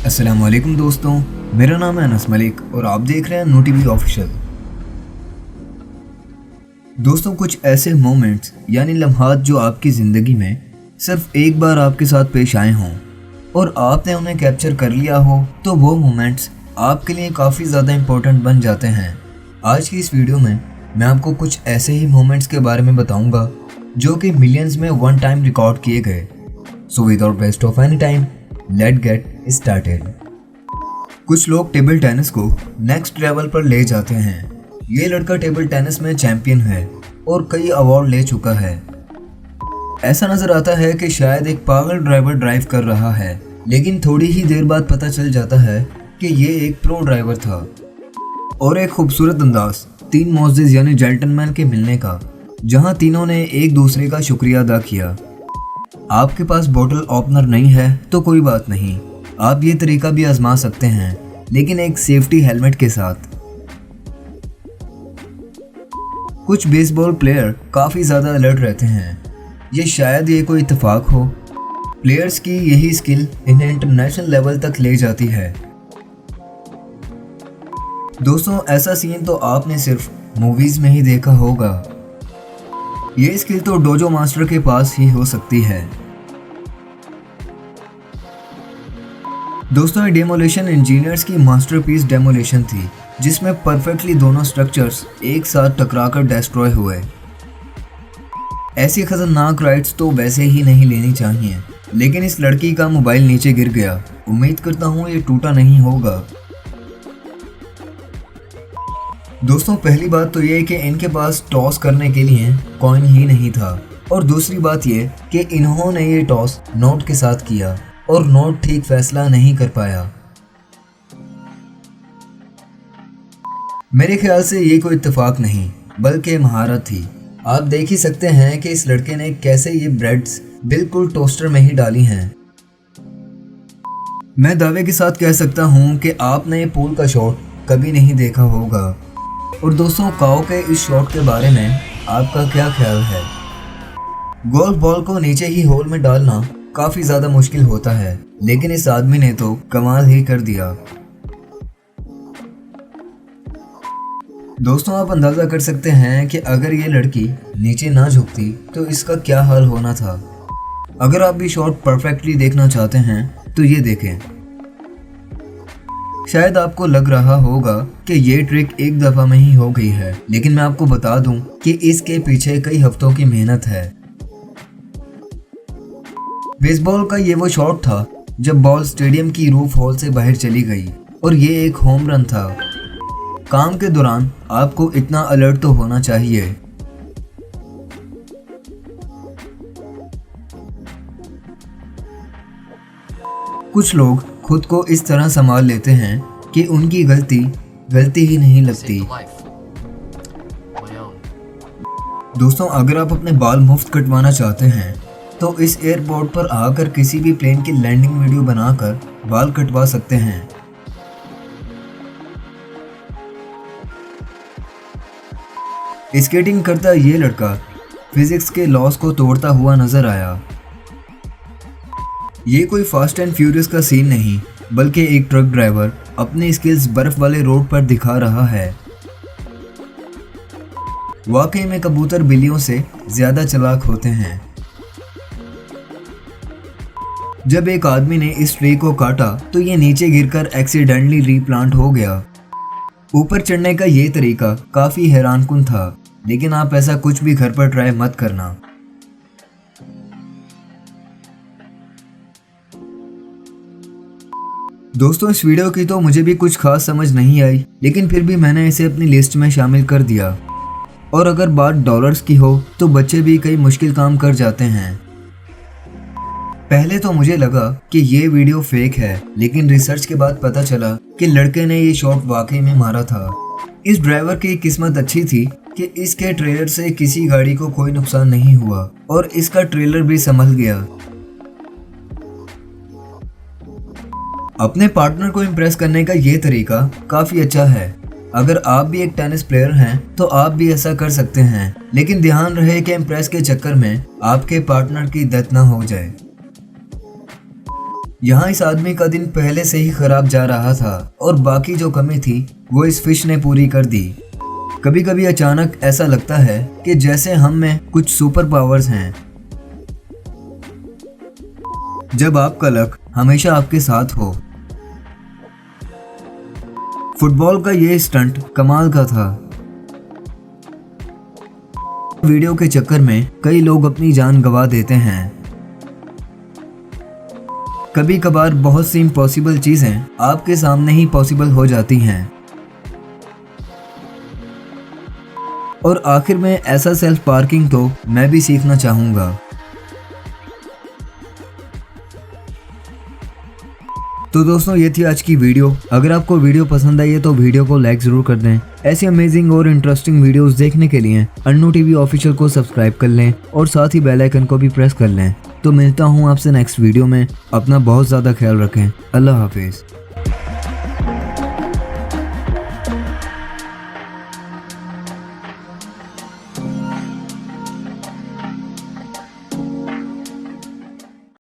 अस्सलाम वालेकुम दोस्तों, मेरा नाम है अनस मलिक और आप देख रहे हैं नोटिवी ऑफिशियल। दोस्तों, कुछ ऐसे मोमेंट्स यानी लम्हात जो आपकी ज़िंदगी में सिर्फ एक बार आपके साथ पेश आए हों और आपने उन्हें कैप्चर कर लिया हो तो वो मोमेंट्स आपके लिए काफ़ी ज़्यादा इम्पोर्टेंट बन जाते हैं। आज की इस वीडियो में मैं आपको कुछ ऐसे ही मोमेंट्स के बारे में बताऊंगा जो कि मिलियंस में वन टाइम रिकॉर्ड किए गए। So without waste of any time, let get started. कुछ लोग टेबल टेनिस को नेक्स्ट लेवल पर ले जाते हैं। ये लड़का टेबल टेनिस में चैंपियन है और कई अवार्ड ले चुका है। ऐसा नजर आता है कि शायद एक पागल ड्राइवर ड्राइव कर रहा है, लेकिन थोड़ी ही देर बाद पता चल जाता है कि ये एक प्रो ड्राइवर था। और एक खूबसूरत अंदाज तीन मोअज़्ज़िज़ यानी जेंटलमैन के मिलने का, जहां तीनों ने एक दूसरे का शुक्रिया अदा किया। आपके पास बोतल ओपनर नहीं है तो कोई बात नहीं, आप ये तरीका भी आजमा सकते हैं, लेकिन एक सेफ्टी हेलमेट के साथ। कुछ बेसबॉल प्लेयर काफ़ी ज़्यादा अलर्ट रहते हैं। ये शायद ये कोई इत्तेफाक हो। प्लेयर्स की यही स्किल इन्हें इंटरनेशनल लेवल तक ले जाती है। दोस्तों, ऐसा सीन तो आपने सिर्फ मूवीज़ में ही देखा होगा। ये स्किल तो डोजो मास्टर के पास ही हो सकती है। दोस्तों, ये डेमोलेशन इंजीनियर्स की मास्टरपीस डेमोलेशन थी, जिसमें परफेक्टली दोनों स्ट्रक्चर्स एक साथ टकराकर डिस्ट्रॉय हुए। ऐसी खतरनाक राइड्स तो वैसे ही नहीं लेनी चाहिए, लेकिन इस लड़की का मोबाइल नीचे गिर गया। उम्मीद करता हूँ ये टूटा नहीं होगा। दोस्तों, पहली बात तो ये कि इनके पास टॉस करने के लिए कॉइन ही नहीं था, और दूसरी बात ये कि इन्होंने ये टॉस नोट के साथ किया और नोट ठीक फैसला नहीं कर पाया। मेरे ख्याल से ये कोई इत्तेफाक नहीं बल्कि महारत थी। आप देख ही सकते हैं कि इस लड़के ने कैसे ये ब्रेड्स बिल्कुल टोस्टर में ही डाली हैं। मैं दावे के साथ कह सकता हूँ कि आपने ये पूल का शॉट कभी नहीं देखा होगा। और दोस्तों, काओ के इस शॉट के बारे में आपका क्या ख्याल है? गोल्फ बॉल को नीचे ही होल में डालना काफी ज्यादा मुश्किल होता है, लेकिन इस आदमी ने तो कमाल ही कर दिया। दोस्तों, आप अंदाजा कर सकते हैं कि अगर ये लड़की नीचे ना झुकती तो इसका क्या हाल होना था। अगर आप भी शॉट परफेक्टली देखना चाहते हैं तो ये देखें। शायद आपको लग रहा होगा कि ये ट्रिक एक दफा में ही हो गई है, लेकिन मैं आपको बता दूं कि इसके पीछे कई हफ्तों की मेहनत है। बेसबॉल का ये वो शॉट था जब बॉल स्टेडियम की रूफ हॉल से बाहर चली गई और ये एक होम रन था। काम के दौरान आपको इतना अलर्ट तो होना चाहिए। कुछ लोग खुद को इस तरह संभाल लेते हैं कि उनकी गलती ही नहीं लगती। दोस्तों, अगर आप अपने बाल मुफ्त कटवाना चाहते हैं तो इस एयरपोर्ट पर आकर किसी भी प्लेन की लैंडिंग वीडियो बनाकर बाल कटवा सकते हैं। स्केटिंग करता ये लड़का फिजिक्स के लॉस को तोड़ता हुआ नजर आया। ये कोई फास्ट एंड फ्यूरियस का सीन नहीं, बल्कि एक ट्रक ड्राइवर अपनी स्किल्स बर्फ वाले रोड पर दिखा रहा है। वाकई में कबूतर बिल्लियों से ज्यादा चालाक होते हैं। जब एक आदमी ने इस ट्री को काटा तो ये नीचे गिरकर एक्सीडेंटली रीप्लांट हो गया। ऊपर चढ़ने का ये तरीका काफी हैरानकुन था, लेकिन आप ऐसा कुछ भी घर पर ट्राई मत करना। दोस्तों, इस वीडियो की तो मुझे भी कुछ खास समझ नहीं आई, लेकिन फिर भी मैंने इसे अपनी लिस्ट में शामिल कर दिया। और अगर बात डॉलर्स की हो तो बच्चे भी कई मुश्किल काम कर जाते हैं। पहले तो मुझे लगा कि ये वीडियो फेक है, लेकिन रिसर्च के बाद पता चला कि लड़के ने ये शॉट वाकई में मारा था। इस ड्राइवर की किस्मत अच्छी थी कि इसके ट्रेलर से किसी गाड़ी को कोई नुकसान नहीं हुआ और इसका ट्रेलर भी संभल गया। अपने पार्टनर को इम्प्रेस करने का ये तरीका काफी अच्छा है। अगर आप भी एक टेनिस प्लेयर हैं तो आप भी ऐसा कर सकते हैं, लेकिन ध्यान रहे कि इम्प्रेस के चक्कर में आपके पार्टनर की डेथ ना हो जाए। यहाँ इस आदमी का दिन पहले से ही खराब जा रहा था और बाकी जो कमी थी वो इस फिश ने पूरी कर दी। कभी कभी अचानक ऐसा लगता है कि जैसे हम में कुछ सुपर पावर्स हैं। जब आपका लक हमेशा आपके साथ हो। फुटबॉल का ये स्टंट कमाल का था। वीडियो के चक्कर में कई लोग अपनी जान गंवा देते हैं। कभी कभार बहुत सी इम्पॉसिबल चीजें आपके सामने ही पॉसिबल हो जाती हैं। और आखिर में ऐसा सेल्फ पार्किंग तो मैं भी सीखना चाहूंगा। तो दोस्तों ये थी आज की वीडियो। अगर आपको वीडियो पसंद आई है तो वीडियो को लाइक जरूर कर दें। ऐसी अमेजिंग और इंटरेस्टिंग वीडियोस देखने के लिए अन्नू टीवी ऑफिशियल को सब्सक्राइब कर लें और साथ ही बेल आइकन को भी प्रेस कर लें। तो मिलता हूँ आपसे नेक्स्ट वीडियो में। अपना बहुत ज़्यादा ख्याल रखें। अल्लाह हाफिज़।